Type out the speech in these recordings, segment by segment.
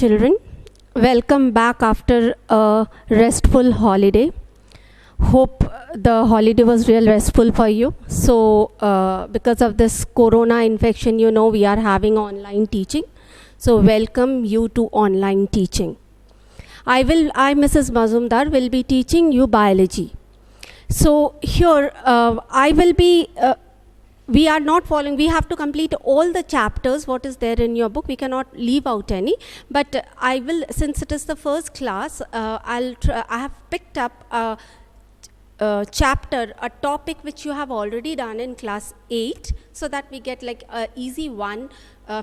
children. Welcome back after a restful holiday. Hope the holiday was real restful for you. So because of this corona infection, we are having online teaching. So welcome you to online teaching. I, Mrs. Mazumdar, will be teaching you biology. So here I will be we are not following, we have to complete all the chapters what is there in your book. We cannot leave out any, but I will, since it is the first class, I have picked up a chapter, a topic which you have already done in class 8, so that we get like a easy one,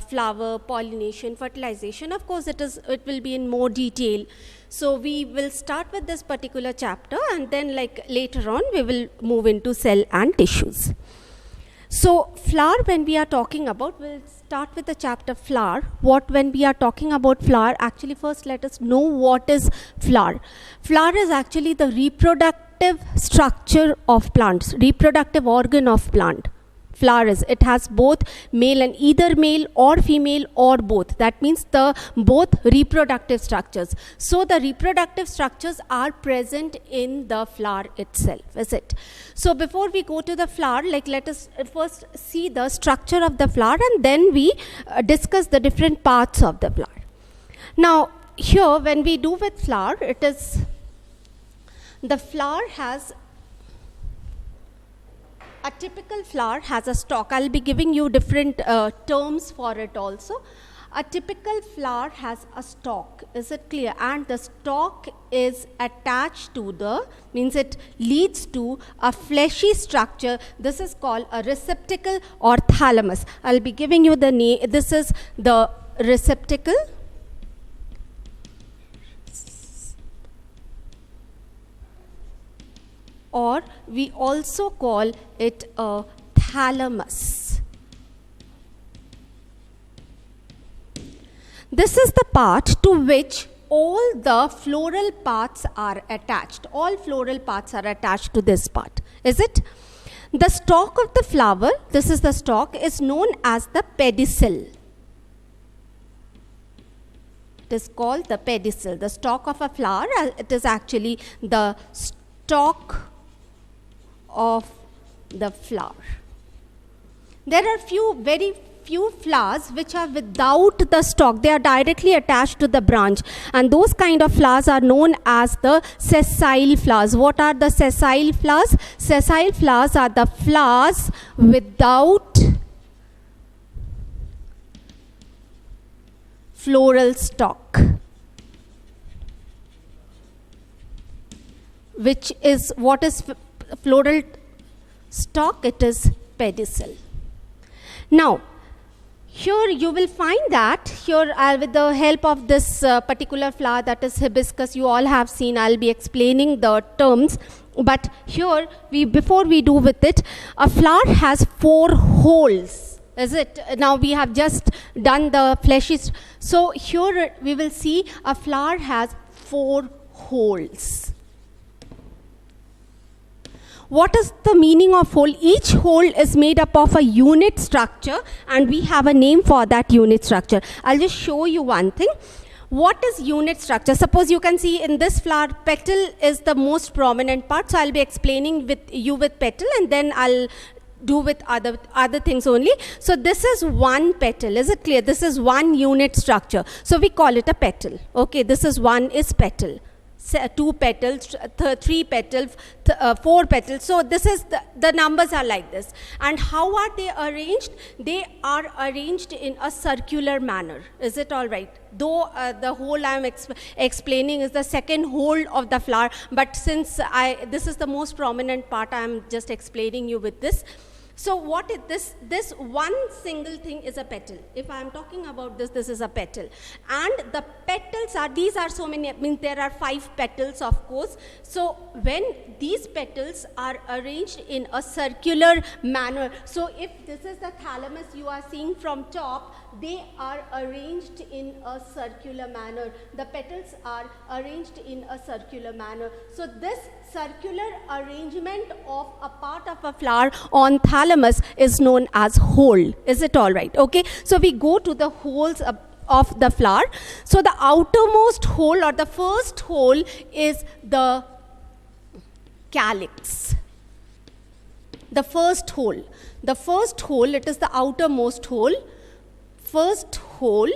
flower, pollination, fertilization. Of course it will be in more detail. So we will start with this particular chapter, and then like later on we will move into cell and tissues. So flower, when we are talking about, we'll start with the chapter flower. When we are talking about flower, actually first let us know what is flower. Flower is actually the reproductive structure of plants, reproductive organ of plant. Flower is, it has both male and either male or female or both. That means the both reproductive structures. So the reproductive structures are present in the flower itself, is it? So before we go to the flower, like let us first see the structure of the flower, and then we discuss the different parts of the flower. Now here when we do with flower, it is, the flower has, a typical flower has a stalk. I'll be giving you different terms for it also. A typical flower has a stalk, is it clear? And the stalk is attached to the, means it leads to a fleshy structure. This is called a receptacle or thalamus. I'll be giving you the name. This is the receptacle. Or we also call it a thalamus. This is the part to which all the floral parts are attached. All floral parts are attached to this part, is it? The stalk of the flower, this is the stalk, is known as the pedicel. It is called the pedicel. The stalk of a flower, it is actually the stalk of the flower. There are very few flowers which are without the stalk. They are directly attached to the branch, and those kind of flowers are known as the sessile flowers. What are the sessile flowers? Sessile flowers are the flowers without floral stalk, which is, what is floral stalk? It is pedicel. Now here you will find that here with the help of this particular flower, that is hibiscus, you all have seen. I'll be explaining the terms, but here before we do with it, a flower has 4 holes, is it? Now we have just done the fleshy, so here we will see a flower has 4 holes. What is the meaning of hole? Each hole is made up of a unit structure, and we have a name for that unit structure. I'll just show you one thing. What is unit structure? Suppose you can see in this flower, petal is the most prominent part. So I'll be explaining with petal, and then I'll do with other things only. So this is one petal, is it clear? This is one unit structure. So we call it a petal. Okay, this is one is petal. 2 petals, 3 petals, 4 petals. So this is the numbers are like this. And how are they arranged? They are arranged in a circular manner. Is it all right? Though the whole I am explaining is the second whole of the flower, but since this is the most prominent part, I am just explaining you with this. So what is this one single thing is a petal. If I am talking about this is a petal. And the petals are, these are so many, I mean there are 5 petals of course. So when these petals are arranged in a circular manner, so if this is the thalamus you are seeing from top, they are arranged in a circular manner. The petals are arranged in a circular manner. So this circular arrangement of a part of a flower on thalamus is known as hole. Is it all right? Okay. So we go to the holes of the flower. So the outermost hole or the first hole is the calyx. The first hole. The first hole, it is the outermost hole. First hole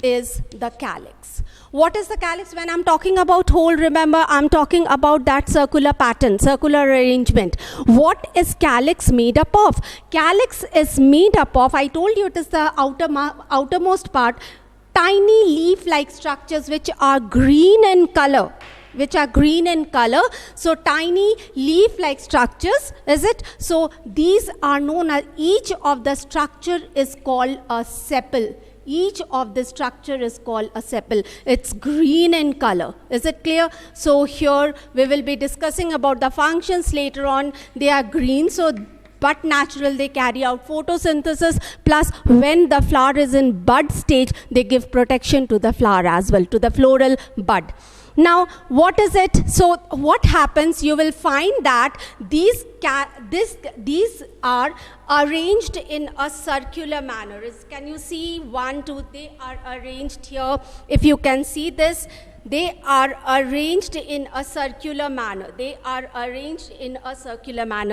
is the calyx. What is the calyx? When I'm talking about hole, remember I'm talking about that circular pattern, circular arrangement. What is calyx made up of? Calyx is made up of, I told you it is the outermost part, tiny leaf-like structures which are green in color. So tiny leaf-like structures, is it? So these are known as, each of the structure is called a sepal. Each of the structure is called a sepal. It's green in color. Is it clear? So here we will be discussing about the functions later on. They are green, so but natural, they carry out photosynthesis, plus when the flower is in bud stage, they give protection to the flower as well, to the floral bud. Now, what is it? So, what happens? You will find that these are arranged in a circular manner. Can you see 1, 2? They are arranged here. If you can see this, they are arranged in a circular manner.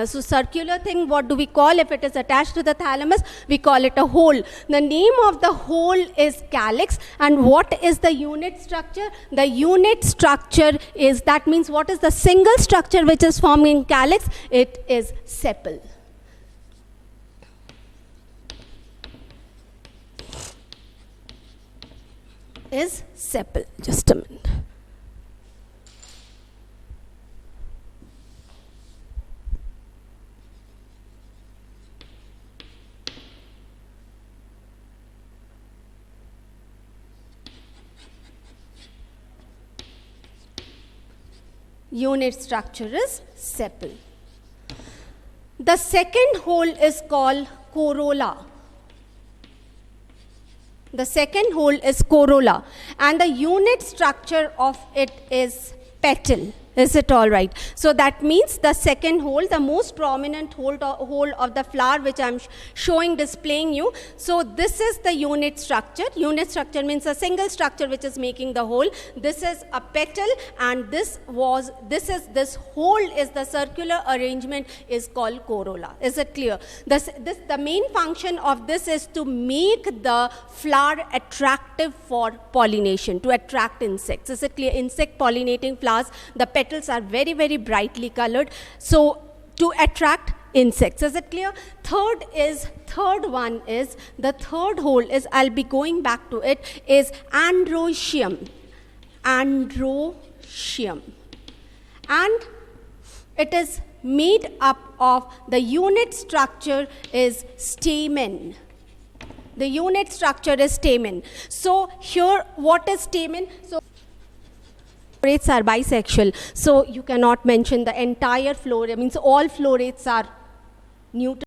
So circular thing, what do we call? If it is attached to the thalamus, we call it a hole. The name of the hole is calyx. And what is the unit structure? The unit structure is, that means what is the single structure which is forming calyx? It is sepal. Is sepal. Just a minute. Unit structure is sepal. The second hole is called corolla. The second hole is corolla, and the unit structure of it is petal. Is it all right? So that means the second hole, the most prominent hole of the flower, which I'm showing, displaying you. So this is the unit structure. Unit structure means a single structure which is making the hole. This is a petal, and this hole is the circular arrangement is called corolla. Is it clear? The main function of this is to make the flower attractive for pollination, to attract insects. Is it clear? Insect pollinating flowers, the petals are very, very brightly colored, so to attract insects. Is it clear? The third hole is, I'll be going back to it, is androecium. Androecium. And it is made up of, the unit structure is stamen. The unit structure is stamen. So here, what is stamen? So florates are bisexual, so you cannot mention the entire flora, means all florates are neutral.